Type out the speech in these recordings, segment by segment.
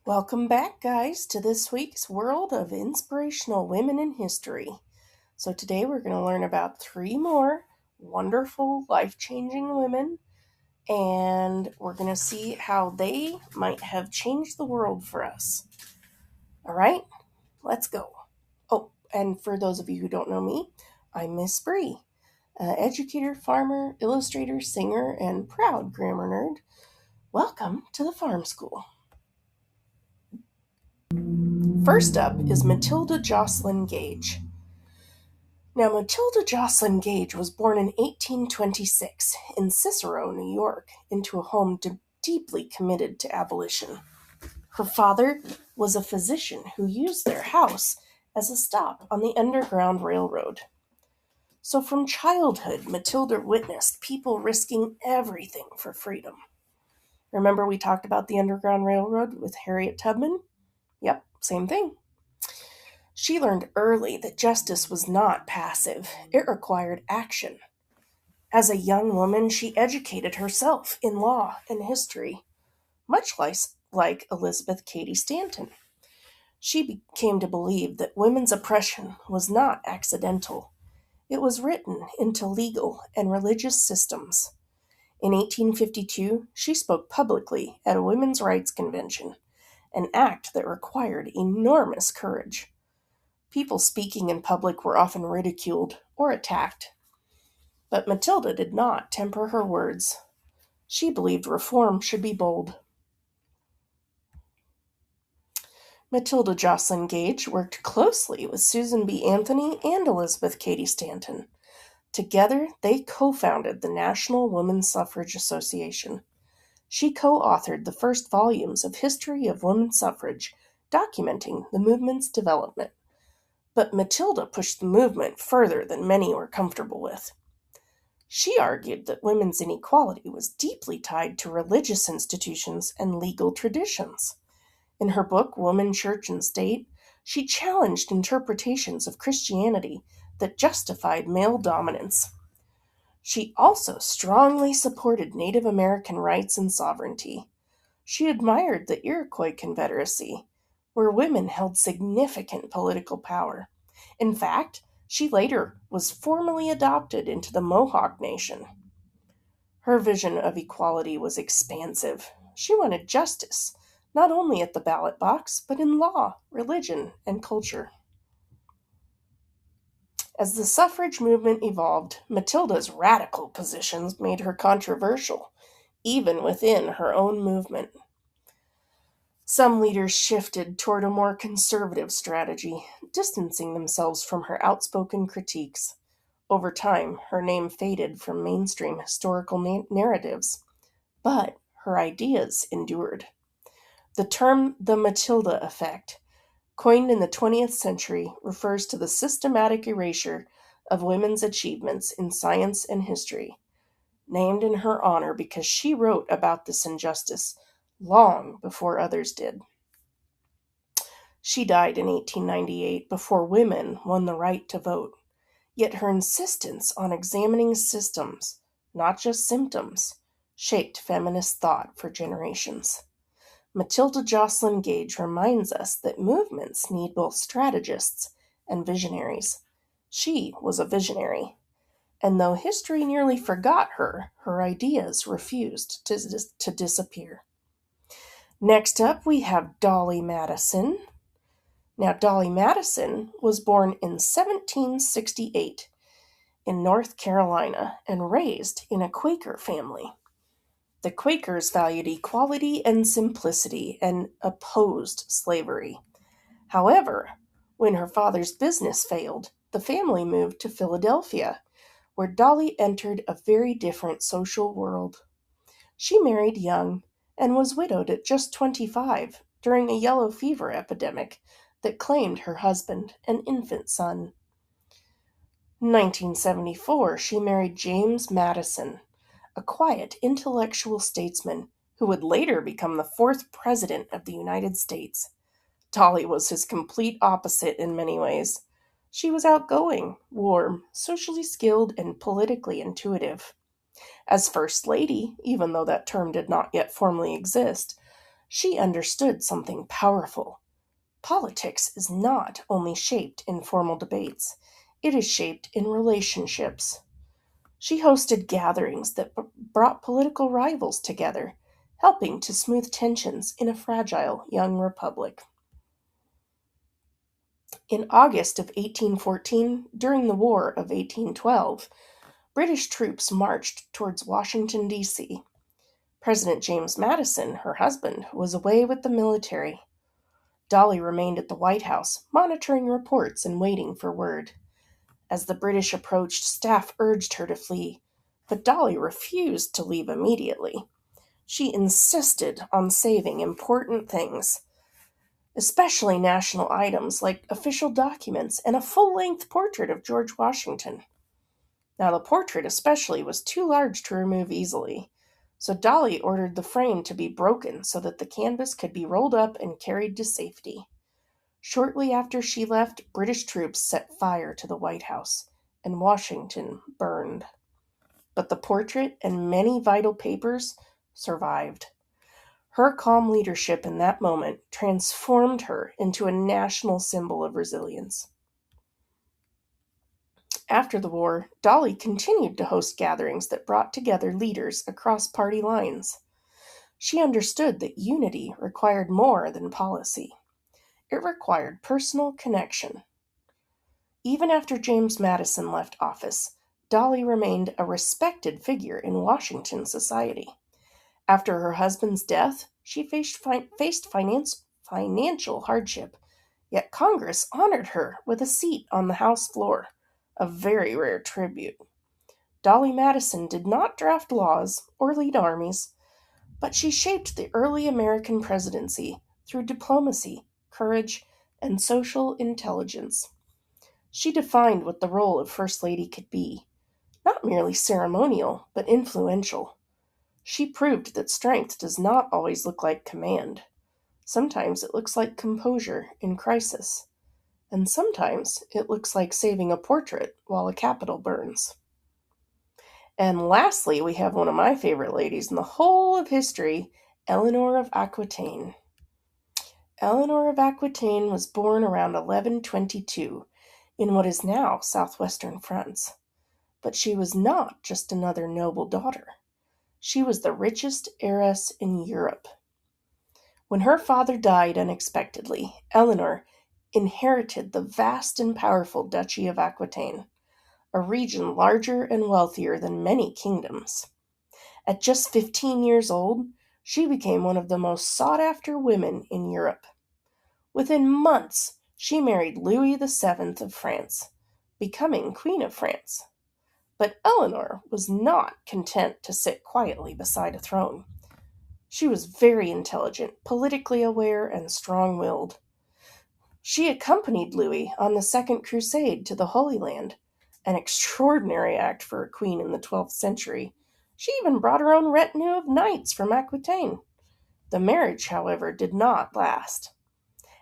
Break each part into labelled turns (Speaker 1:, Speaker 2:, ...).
Speaker 1: Welcome back, guys, to this week's World of Inspirational Women in History. So, today we're going to learn about three more wonderful, life changing women, and we're going to see how they might have changed the world for us. All right, let's go. Oh, and for those of you who don't know me, I'm Miss Bree, educator, farmer, illustrator, singer, and proud grammar nerd. Welcome to the Farm School. First up is Matilda Joslyn Gage. Now, Matilda Joslyn Gage was born in 1826 in Cicero, New York, into a home deeply committed to abolition. Her father was a physician who used their house as a stop on the Underground Railroad. So from childhood, Matilda witnessed people risking everything for freedom. Remember we talked about the Underground Railroad with Harriet Tubman? Yep, same thing. She learned early that justice was not passive, it required action. As a young woman, she educated herself in law and history, much like Elizabeth Cady Stanton. She came to believe that women's oppression was not accidental. It was written into legal and religious systems. In 1852, she spoke publicly at a women's rights convention, an act that required enormous courage. People speaking in public were often ridiculed or attacked. But Matilda did not temper her words. She believed reform should be bold. Matilda Joslyn Gage worked closely with Susan B. Anthony and Elizabeth Cady Stanton. Together, they co-founded the National Woman Suffrage Association. She co-authored the first volumes of History of Woman Suffrage, documenting the movement's development. But Matilda pushed the movement further than many were comfortable with. She argued that women's inequality was deeply tied to religious institutions and legal traditions. In her book, Woman, Church, and State, she challenged interpretations of Christianity that justified male dominance. She also strongly supported Native American rights and sovereignty. She admired the Iroquois Confederacy, where women held significant political power. In fact, she later was formally adopted into the Mohawk Nation. Her vision of equality was expansive. She wanted justice, not only at the ballot box, but in law, religion, and culture. As the suffrage movement evolved, Matilda's radical positions made her controversial, even within her own movement. Some leaders shifted toward a more conservative strategy, distancing themselves from her outspoken critiques. Over time, her name faded from mainstream historical narratives, but her ideas endured. The term the Matilda effect, coined in the 20th century, refers to the systematic erasure of women's achievements in science and history, named in her honor because she wrote about this injustice long before others did. She died in 1898 before women won the right to vote, yet her insistence on examining systems, not just symptoms, shaped feminist thought for generations. Matilda Joslyn Gage reminds us that movements need both strategists and visionaries. She was a visionary, and though history nearly forgot her, her ideas refused to disappear. Next up, we have Dolley Madison. Now, Dolley Madison was born in 1768 in North Carolina and raised in a Quaker family. The Quakers valued equality and simplicity and opposed slavery. However, when her father's business failed, the family moved to Philadelphia, where Dolley entered a very different social world. She married young and was widowed at just 25 during a yellow fever epidemic that claimed her husband and infant son. In 1974, she married James Madison, a quiet, intellectual statesman who would later become the fourth president of the United States. Dolley was his complete opposite in many ways. She was outgoing, warm, socially skilled, and politically intuitive. As First Lady, even though that term did not yet formally exist, She understood something powerful. Politics is not only shaped in formal debates, it is shaped in relationships. She hosted gatherings that brought political rivals together, helping to smooth tensions in a fragile young republic. In August of 1814, during the War of 1812, British troops marched towards Washington, D.C. President James Madison, her husband, was away with the military. Dolley remained at the White House, monitoring reports and waiting for word. As the British approached, staff urged her to flee, but Dolley refused to leave immediately. She insisted on saving important things, especially national items like official documents and a full length portrait of George Washington. Now, the portrait especially was too large to remove easily, so Dolley ordered the frame to be broken so that the canvas could be rolled up and carried to safety. Shortly after she left, British troops set fire to the White House, and Washington burned. But the portrait and many vital papers survived. Her calm leadership in that moment transformed her into a national symbol of resilience. After the war, Dolley continued to host gatherings that brought together leaders across party lines. She understood that unity required more than policy. It required personal connection. Even after James Madison left office, Dolley remained a respected figure in Washington society. After her husband's death, she faced financial hardship, yet Congress honored her with a seat on the House floor, a very rare tribute. Dolley Madison did not draft laws or lead armies, but she shaped the early American presidency through diplomacy, courage, and social intelligence. She defined what the role of First Lady could be, not merely ceremonial, but influential. She proved that strength does not always look like command. Sometimes it looks like composure in crisis, and sometimes it looks like saving a portrait while a Capitol burns. And lastly, we have one of my favorite ladies in the whole of history, Eleanor of Aquitaine. Eleanor of Aquitaine was born around 1122 in what is now southwestern France. But she was not just another noble daughter. She was the richest heiress in Europe. When her father died unexpectedly, Eleanor inherited the vast and powerful Duchy of Aquitaine, a region larger and wealthier than many kingdoms. At just 15 years old, she became one of the most sought-after women in Europe. Within months, she married Louis VII of France, becoming Queen of France. But Eleanor was not content to sit quietly beside a throne. She was very intelligent, politically aware, and strong-willed. She accompanied Louis on the Second Crusade to the Holy Land, an extraordinary act for a queen in the 12th century. She even brought her own retinue of knights from Aquitaine. The marriage, however, did not last.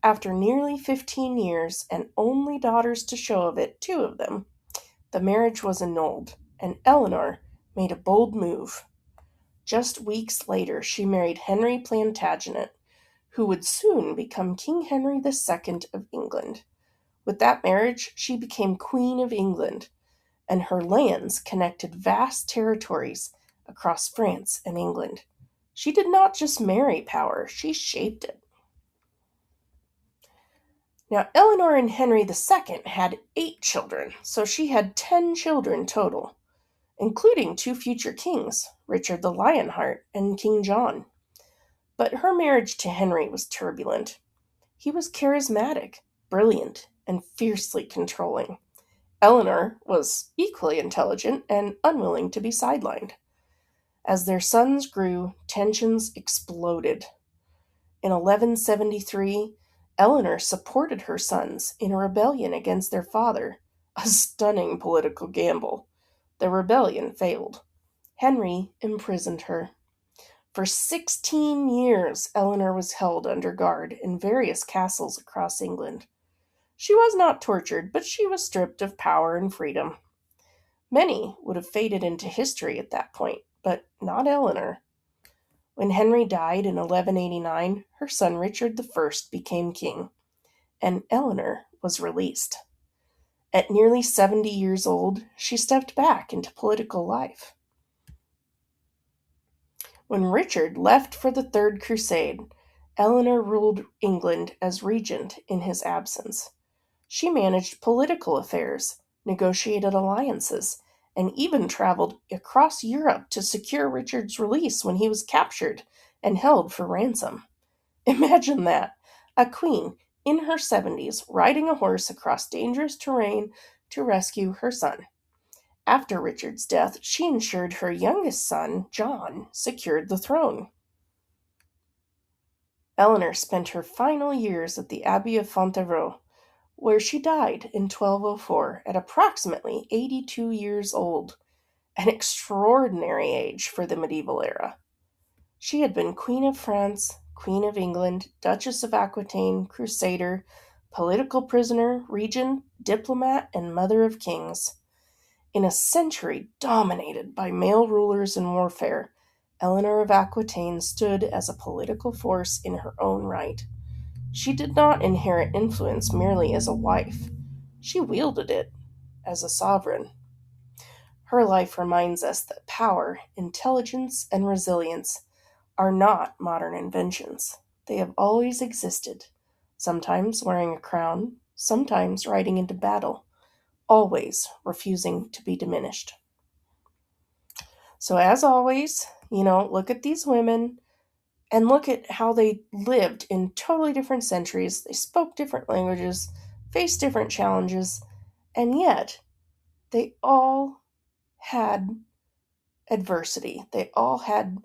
Speaker 1: After nearly 15 years and only daughters to show of it, 2 of them, the marriage was annulled, and Eleanor made a bold move. Just weeks later, she married Henry Plantagenet, who would soon become King Henry II of England. With that marriage, she became Queen of England, and her lands connected vast territories across France and England. She did not just marry power, she shaped it. Now, Eleanor and Henry II had 8 children, so she had 10 children total, including 2 future kings, Richard the Lionheart and King John. But her marriage to Henry was turbulent. He was charismatic, brilliant, and fiercely controlling. Eleanor was equally intelligent and unwilling to be sidelined. As their sons grew, tensions exploded. In 1173, Eleanor supported her sons in a rebellion against their father, a stunning political gamble. The rebellion failed. Henry imprisoned her. For 16 years, Eleanor was held under guard in various castles across England. She was not tortured, but she was stripped of power and freedom. Many would have faded into history at that point, but not Eleanor. When Henry died in 1189, her son Richard I became king, and Eleanor was released. At nearly 70 years old, she stepped back into political life. When Richard left for the Third Crusade, Eleanor ruled England as regent in his absence. She managed political affairs, negotiated alliances, and even traveled across Europe to secure Richard's release when he was captured and held for ransom. Imagine that, a queen in her 70s riding a horse across dangerous terrain to rescue her son. After Richard's death, she ensured her youngest son, John, secured the throne. Eleanor spent her final years at the Abbey of Fontevraud, where she died in 1204 at approximately 82 years old, an extraordinary age for the medieval era. She had been Queen of France, Queen of England, Duchess of Aquitaine, Crusader, political prisoner, regent, diplomat, and mother of kings. In a century dominated by male rulers and warfare, Eleanor of Aquitaine stood as a political force in her own right. She did not inherit influence merely as a wife. She wielded it as a sovereign. Her life reminds us that power, intelligence, and resilience are not modern inventions. They have always existed, sometimes wearing a crown, sometimes riding into battle, always refusing to be diminished. So, as always, look at these women and look at how they lived in totally different centuries. They spoke different languages, faced different challenges, and yet they all had adversity. They all had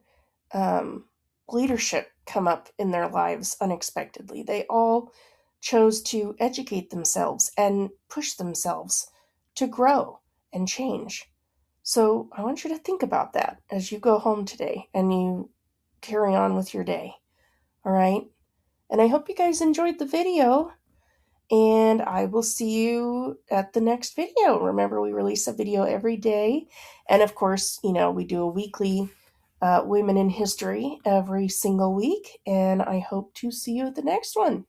Speaker 1: leadership come up in their lives unexpectedly. They all chose to educate themselves and push themselves to grow and change. So I want you to think about that as you go home today and you carry on with your day. All right? And I hope you guys enjoyed the video. And I will see you at the next video. Remember, we release a video every day. And of course, we do a weekly Women in History every single week. And I hope to see you at the next one.